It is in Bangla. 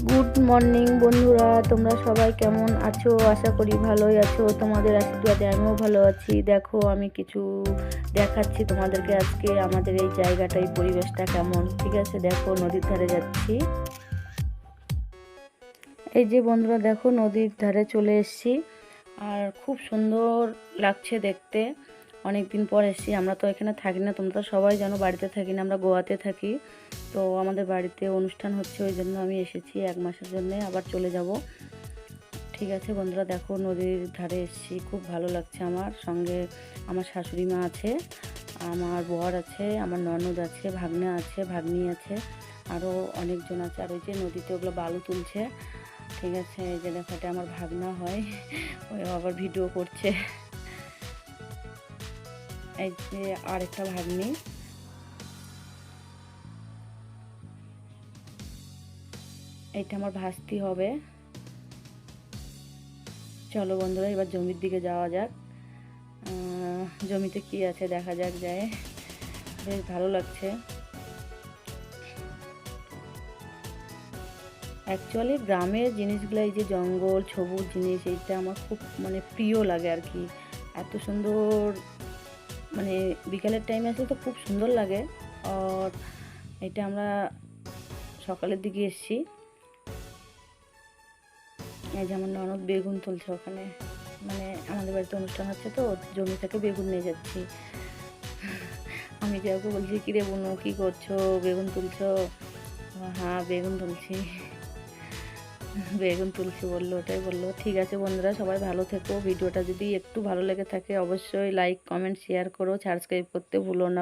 গুড মর্নিং বন্ধুরা, তোমরা সবাই কেমন আছো? আশা করি ভালোই আছো। তোমাদের আশীর্বাদে আমিও ভালো আছি। দেখো, আমি কিছু দেখাচ্ছি তোমাদেরকে আজকে আমাদের এই জায়গাটা, এই পরিবেশটা কেমন। ঠিক আছে, দেখো নদীর ধারে যাচ্ছি। এই যে বন্ধুরা দেখো, নদীর ধারে চলে এসেছি আর খুব সুন্দর লাগছে দেখতে। অনেক দিন পর এসেছি। আমরা তো এখানে থাকি না, তোমরা তো সবাই জানো, বাড়িতে থাকি না, আমরা গোয়াতে থাকি। তো আমাদের বাড়িতে অনুষ্ঠান হচ্ছে, ওই জন্য আমি এসেছি 1 মাসের জন্য, আবার চলে যাব। ঠিক আছে বন্ধুরা, দেখো নদীর ধারে এসেছি, খুব ভালো লাগছে। আমার সঙ্গে আমার শাশুড়ি মা আছে, আমার বর আছে, আমার ননদ আছে, ভাগ্না আছে, ভাগ্নি আছে, আরও অনেকজন আছে। আর ওই যে নদীতে ওগুলো বালু তুলছে। ঠিক আছে, এই যে দেখো, এটা আমার ভাগ্না হয়, ওই আবার ভিডিও করছে। এই যে আরেকটা ভাগ্নি, এইটা আমার ভাস্তি হবে। চলো বন্ধুরা, এবার জমির দিকে যাওয়া যাক। জমিতে কি আছে দেখা যাক, যায় বেশ ভালো লাগছে। অ্যাকচুয়ালি গ্রামের জিনিসগুলো, এই যে জঙ্গল সবুজ জিনিস, এইটা আমার খুব প্রিয় লাগে আর কি। এত সুন্দর, বিকালের টাইমে আসলে তো খুব সুন্দর লাগে। আর এটা আমরা সকালের দিকে এসেছি। এই যে আমার ননদ বেগুন তুলছে ওখানে, আমাদের বাড়িতে অনুষ্ঠান হচ্ছে, তো জমি থেকে বেগুন নিয়ে যাচ্ছি। আমি যাকে বলছি, কিরে বোনো কি করছো, বেগুন তুলছো? হ্যাঁ বেগুন তুলছি, বেগুন তুলছি বললো, ওটাই বললো। ঠিক আছে বন্ধুরা, সবাই ভালো থেকো। ভিডিওটা যদি একটু ভালো লেগে থাকে অবশ্যই লাইক কমেন্ট শেয়ার করো, সাবস্ক্রাইব করতে ভুলো না।